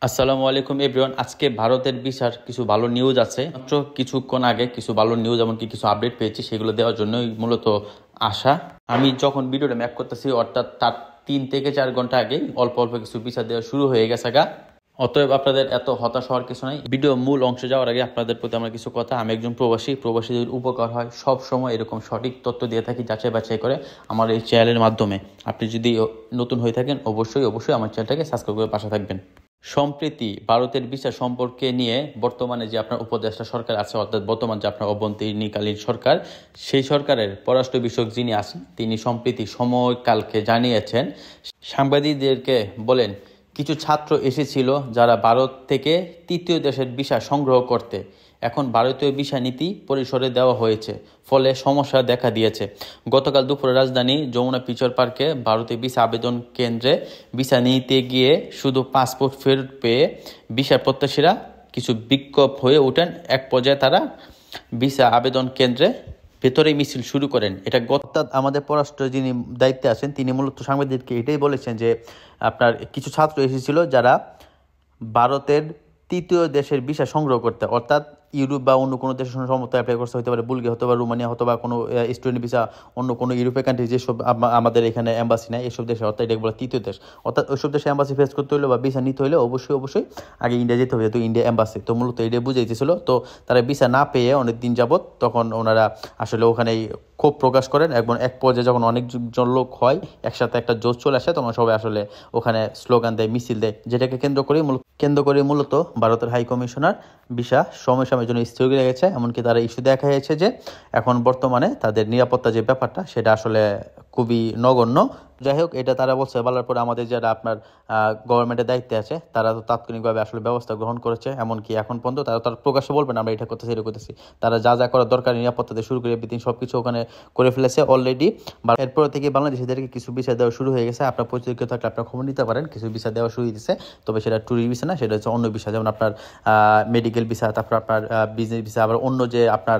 আসসালামু আলাইকুম এভরিওয়ান। আজকে ভারতের ভিসার কিছু ভালো নিউজ আছে। মাত্র কিছুক্ষণ আগে কিছু ভালো নিউজ এমনকি কিছু আপডেট পেয়েছি, সেগুলো দেওয়ার জন্যই মূলত আসা। আমি যখন ভিডিওটা ম্যাপ করতেছি অর্থাৎ তার 3 থেকে 4 ঘন্টা আগে অল্প অল্প কিছু ভিসা দেওয়া শুরু হয়ে গেছে গা। অতএব আপনাদের এত হতাশ হওয়ার কিছু নাই। ভিডিও মূল অংশে যাওয়ার আগে আপনাদের প্রতি আমার কিছু কথা। আমি একজন প্রবাসীদের উপকার হয় সব সময় এরকম সঠিক তথ্য দিয়ে থাকি যাচাই বাছাই করে আমার এই চ্যানেলের মাধ্যমে। আপনি যদি নতুন হয়ে থাকেন অবশ্যই আমার চ্যানেলটাকে সাবস্ক্রাইব করে পাশে থাকবেন। সম্প্রতি ভারতের ভিসা সম্পর্কে নিয়ে বর্তমানে যে আপনার উপদেষ্টা সরকার আছে, অর্থাৎ বর্তমান যে আপনার অভ্যন্তরীণকালীন সরকার, সেই সরকারের পররাষ্ট্র বিষয়ক যিনি আছেন তিনি সম্প্রতি সময়কালকে জানিয়েছেন, সাংবাদিকদেরকে বলেন কিছু ছাত্র এসেছিল যারা ভারত থেকে তৃতীয় দেশের ভিসা সংগ্রহ করতে। এখন ভারতীয় ভিসা নীতি পরিসরে দেওয়া হয়েছে, ফলে সমস্যা দেখা দিয়েছে। গতকাল দুপুরে রাজধানী যমুনা ফিউচার পার্কে ভারতীয় ভিসা আবেদন কেন্দ্রে ভিসা নিতে গিয়ে শুধু পাসপোর্ট ফেরত পেয়ে ভিসা প্রত্যাশীরা কিছু বিক্ষোভ হয়ে ওঠেন। এক পর্যায়ে তারা ভিসা আবেদন কেন্দ্রে ভেতরেই মিছিল শুরু করেন। এটা অর্থাৎ আমাদের পররাষ্ট্র যিনি দায়িত্বে আছেন তিনি মূলত সাংবাদিকদেরকে এটাই বলেছেন যে আপনার কিছু ছাত্র এসেছিল যারা ভারতের তৃতীয় দেশের ভিসা সংগ্রহ করতে, অর্থাৎ ইউরোপ বা অন্য কোনো দেশের সঙ্গে সমস্ত অ্যাপ্লাই করতে হতে পারে, বুলগেরিয়া হতে পারে, রোমানিয়া হতে পারে, কোনো স্টুডেন্ট ভিসা অন্য কোনো ইউরোপীয় কান্ট্রি যেসব আমাদের এখানে এম্বাসি নেয় এসব দেশে, অর্থাৎ এটা বলে তৃতীয় দেশ। অর্থাৎ ওইসব দেশে এম্বাসি ফেস করতে হলে বা ভিসা নিতে হলে অবশ্যই আগে ইন্ডিয়া যেতে হবে, যেহেতু ইন্ডিয়া এম্বাসি। তো মূলত এটা বুঝাইতেছিল। তো তারা ভিসা না পেয়ে অনেক দিন যাবত তখন ওনারা আসলে ওখানেই ক্ষোভ প্রকাশ করেন এবং এক পর্যায়ে যখন অনেকজন লোক হয় একসাথে একটা জোশ চলে আসে তখন সবাই আসলে ওখানে স্লোগান দেয়, মিছিল দেয়, যেটাকে কেন্দ্র করে মূলত ভারতের হাই কমিশনার ভিসা সময়ের জন্য স্থগিত রেখেছে। এমনকি তারা ইস্যু দেখা হয়েছে যে এখন বর্তমানে তাদের নিরাপত্তা যে ব্যাপারটা সেটা আসলে খুবই নগণ্য। যাই হোক, এটা তারা বলছে বলার পরে আমাদের যারা আপনার গভর্নমেন্টের দায়িত্বে আছে তারা তো তাৎক্ষণিকভাবে আসলে ব্যবস্থা গ্রহণ করেছে। এমনকি এখন পর্যন্ত তারা প্রকাশ্যে বলবেন আমরা এটা করতেছি এটা করতেছি, তারা যা করার দরকার নিরাপত্তা দিয়ে শুরু করে এভরিথিং সব কিছু ওখানে করে ফেলেছে অলরেডি। এরপর থেকে বাংলাদেশিদেরকে কিছু ভিসা দেওয়া শুরু হয়ে গেছে। আপনার পরিচিত কেউ থাকলে আপনার খবর নিতে পারেন, কিছু ভিসা দেওয়া শুরু হয়েছে। তবে সেটা ট্যুরিস্ট ভিসা না, সেটা হচ্ছে অন্য ভিসা, যেমন আপনার মেডিকেল ভিসা, তারপর আপনার বিজনেস ভিসা, আবার অন্য যে আপনার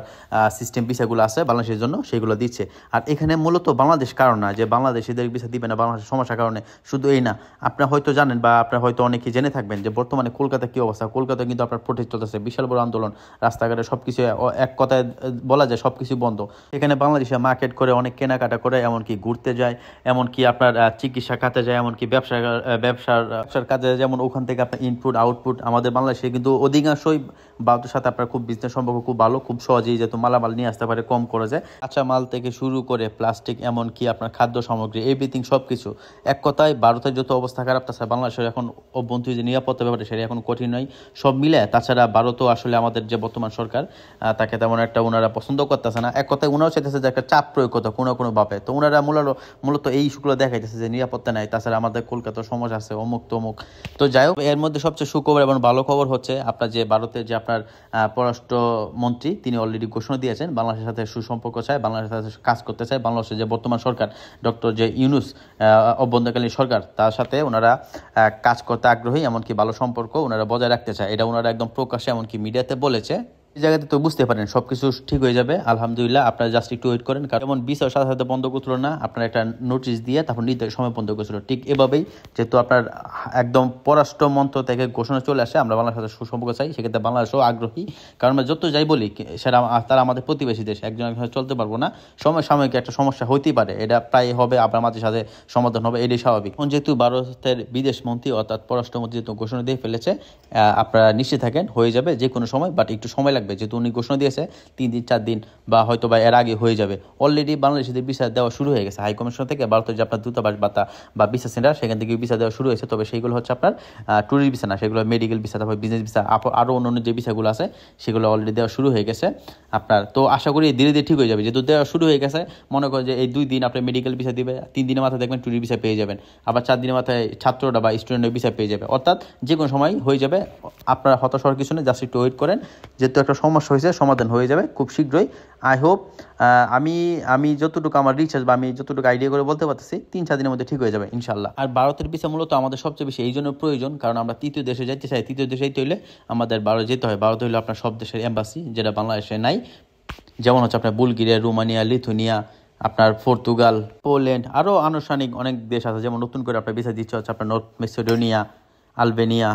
সিস্টেম ভিসাগুলো আছে বাংলাদেশের জন্য সেগুলো দিচ্ছে। আর এখানে মূলত বাংলাদেশ কারণ না যে বাংলাদেশিদের ভিসা দিবে না বাংলাদেশের সমস্যার কারণে, শুধু এই না। আপনারা হয়তো জানেন বা আপনারা হয়তো অনেকেই জেনে থাকবেন যে বর্তমানে কলকাতা কী অবস্থা। কলকাতায় কিন্তু আপনার প্রোটেস্ট চলতেছে, বিশাল বড় আন্দোলন, রাস্তাঘাটে সব কিছু এক কথায় বলা যায় সব কিছু বন্ধ। এখানে বাংলাদেশে মার্কেট করে অনেক কেনাকাটা করে, এমনকি ঘুরতে যায়, এমনকি আপনার চিকিৎসা খাতে যায়, এমনকি ব্যবসার কাজে, যেমন ওখান থেকে আপনার ইনপুট আউটপুট। আমাদের বাংলাদেশে কিন্তু অধিকাংশই ভারতের সাথে আপনার খুব বিজনেস সম্পর্ক খুব ভালো, খুব সহজেই যেহেতু মালামাল নিয়ে আসতে পারে কম করে যায়, কাঁচা মাল থেকে শুরু করে প্লাস্টিক, এমনকি আপনার খাদ্য সামগ্রী, এভরিথিং সব কিছু। এক কথায় ভারতের যত অবস্থা খারাপ, তাছাড়া বাংলাদেশের এখন অভ্যন্তরীণ যে নিরাপত্তা ব্যাপারে সেটা এখন কঠিন নয়, সব মিলে। তাছাড়া ভারতও আসলে আমাদের যে বর্তমান সরকার তাকে তেমন একটা ওনারা পছন্দ করতেছে না। এক কথায় ওনারাও চাইতেছে যে একটা চাপ প্রয়োগ করতে কোনো ভাবে। তো ওনারা মূলত এই ইস্যুগুলো দেখাইতেছে যে নিরাপত্তা নাই, তাছাড়া আমাদের কলকাতার সমস্যা আছে, অমুক তমুক। তো যাই হোক, এর মধ্যে সবচেয়ে সুখবর এবং ভালো খবর হচ্ছে আপনার যে ভারতের যে আপনার পররাষ্ট্র মন্ত্রী তিনি অলরেডি ঘোষণা দিয়েছেন বাংলাদেশের সাথে সুসম্পর্ক চায়, বাংলাদেশের সাথে কাজ করতে চায়। বাংলাদেশের যে বর্তমান সরকার ডক্টর যে ইউনূস অভ্যন্তরীণকালীন সরকার, তার সাথে ওনারা কাজ করতে আগ্রহী, এমনকি ভালো সম্পর্ক ওনারা বজায় রাখতে চায়। এটা ওনারা একদম প্রকাশ্যে এমনকি মিডিয়াতে বলেছে। এই জায়গাতে তো বুঝতে পারেন সবকিছু ঠিক হয়ে যাবে আলহামদুলিল্লাহ। আপনারা জাস্ট একটু ওয়েট করেন, কারণ যেমন ভিসার সাথে সাথে বন্ধ করছিল না, আপনার একটা নোটিশ দিয়ে তারপর নির্ধারিত সময় বন্ধ করেছিল, ঠিক এভাবেই যেহেতু আপনার একদম পররাষ্ট্র মন্ত্রক থেকে ঘোষণা চলে আসে আমরা বাংলাদেশের সাথে সুসম্পর্ক চাই, সেক্ষেত্রে বাংলাদেশও আগ্রহী। কারণ আমরা যত যাই বলি সেটা তারা আমাদের প্রতিবেশী দেশ, একজন একজন চলতে পারবো না, সাময়িক একটা সমস্যা হইতেই পারে, এটা প্রায় হবে, আপনার মাঝে সাথে সমাধান হবে, এটাই স্বাভাবিক। যেহেতু ভারতের বিদেশ মন্ত্রী অর্থাৎ পররাষ্ট্রমন্ত্রী যেহেতু ঘোষণা দিয়ে ফেলেছে, আপনারা নিশ্চিত থাকেন হয়ে যাবে যে কোনো সময়, বাট একটু সময় লাগবে, যেহেতু উনি ঘোষণা দিয়েছে 3 দিন 4 দিন বা হয়তো বা এর আগে হয়ে যাবে। অলরেডি বাংলাদেশিদের ভিসা দেওয়া শুরু হয়ে গেছে হাই কমিশন থেকে, ভারতের যে আপনার দূতাবাস বা ভিসা সেন্টার সেখান থেকে ভিসা দেওয়া শুরু হয়েছে। তবে সেইগুলো হচ্ছে আপনার ট্যুরিস্ট ভিসা না, সেগুলো মেডিকেল ভিসা, তারপর বিজনেস ভিসা, আরও অন্যান্য যে ভিসাগুলো আছে সেগুলো অলরেডি দেওয়া শুরু হয়ে গেছে আপনার। তো আশা করি ধীরে ধীরে ঠিক হয়ে যাবে, যেহেতু দেওয়া শুরু হয়ে গেছে। মনে করেন যে এই 2 দিন আপনি মেডিকেল ভিসা দিবে, 3 দিনের মাথায় দেখবেন ট্যুরিস্ট ভিসা পেয়ে যাবেন, আবার 4 দিনের মাথায় ছাত্ররা বা স্টুডেন্টের ভিসা পেয়ে যাবে, অর্থাৎ যে কোনো সময় হয়ে যাবে। আপনারা হতাশ হওয়ার কিছু নেই, জাস্ট একটু ওয়েট করেন, যেহেতু একটা সমস্যা হয়েছে সমাধান হয়ে যাবে খুব শীঘ্রই। আই হোপ আমি যতটুকু আমার রিচার্জ বা আমি যতটুকু আইডিয়া করে বলতে পারতেছি 3-4 দিনের মধ্যে ঠিক হয়ে যাবে ইনশাল্লাহ। আর ভারতের ভিসা মূলত আমাদের সবচেয়ে বেশি এই জন্য প্রয়োজন, কারণ আমরা তৃতীয় দেশে যাইতে চাই। তৃতীয় দেশে যাইতে হইলে আমাদের ভারত যেতে হয়। ভারত হইলে আপনার সব দেশের এম্বাসি, যেটা বাংলাদেশে নাই, যেমন হচ্ছে আপনার বুলগেরিয়া, রোমানিয়া, লিথুনিয়া, আপনার পর্তুগাল, পোল্যান্ড, আরও আনুষ্ঠানিক অনেক দেশ আছে। যেমন নতুন করে আপনার ভিসা দিচ্ছে হচ্ছে আপনার নর্থ মেসিডোনিয়া, আলবেনিয়া,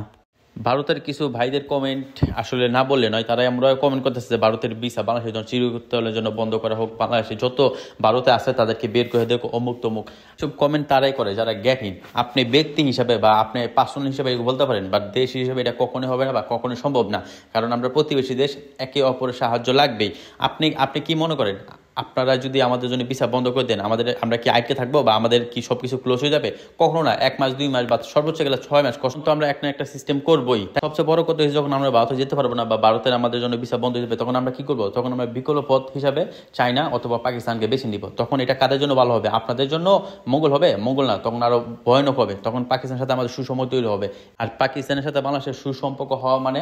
ভারতের কিছু ভাইদের কমেন্ট আসলে না বললে নয়, তারাই আমরা কমেন্ট করতেছে যে ভারতের ভিসা বাংলাদেশের জন্য চিরকালের জন্য বন্ধ করা হোক, বাংলাদেশে যত ভারতে আছে তাদেরকে বের করে দেখ, অমুক তমুক। সব কমেন্ট তারাই করে যারা জ্ঞানহীন। আপনি ব্যক্তি হিসাবে বা আপনি পার্সোনাল হিসাবে বলতে পারেন, বাট দেশ হিসেবে এটা কখনোই হবে না বা কখনোই সম্ভব না, কারণ আমরা প্রতিবেশী দেশ, একে অপরের সাহায্য লাগবেই। আপনি আপনি কি মনে করেন আপনারা যদি আমাদের জন্য ভিসা বন্ধ করে দেন, আমরা কি আটকে থাকবো বা আমাদের কি সবকিছু ক্লোজ হয়ে যাবে? কখনো না। 1 মাস 2 মাস বা সর্বোচ্চ গেলে 6 মাস কষ্ট তো আমরা একটা না একটা সিস্টেম করবোই। সবচেয়ে বড় কথা হচ্ছে যখন আমরা ভারতে যেতে পারবো না বা ভারতের আমাদের জন্য ভিসা বন্ধ হয়ে যাবে, তখন আমরা কি করবো? তখন আমরা বিকল্প পথ হিসাবে চায়না অথবা পাকিস্তানকে বেছে নিব। তখন এটা কাদের জন্য ভালো হবে? আপনাদের জন্য মঙ্গল হবে? মঙ্গল না, তখন আরো ভয়ানক হবে। তখন পাকিস্তানের সাথে আমাদের সুসম্পর্ক তৈরি হবে। আর পাকিস্তানের সাথে বাংলাদেশের সুসম্পর্ক হওয়া মানে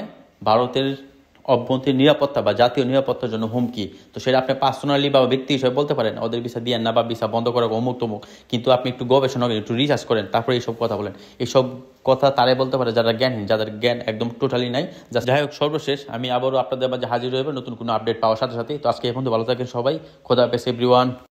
ভারতের অভ্যন্তরীণ নিরাপত্তা বা জাতীয় নিরাপত্তার জন্য হুমকি। তো সেটা আপনি পার্সোনালি বা ব্যক্তি হিসেবে বলতে পারেন ওদের ভিসা দিয়েন না বা ভিসা বন্ধ করা অমুক তমুক, কিন্তু আপনি একটু গবেষণা করেন, একটু রিসার্চ করেন, তারপরে এইসব কথা বলেন। এইসব কথা তারাই বলতে পারে যারা জ্ঞানহীন, যাদের জ্ঞান একদম টোটালি নাই। যাই হোক, সর্বশেষ আমি আবারও আপনাদের মাঝে হাজির হইব নতুন কোনো আপডেট পাওয়ার সাথে সাথে। তো আজকে এখন তো ভালো থাকেন সবাই। খোদা হাফেজ এভরিওয়ান।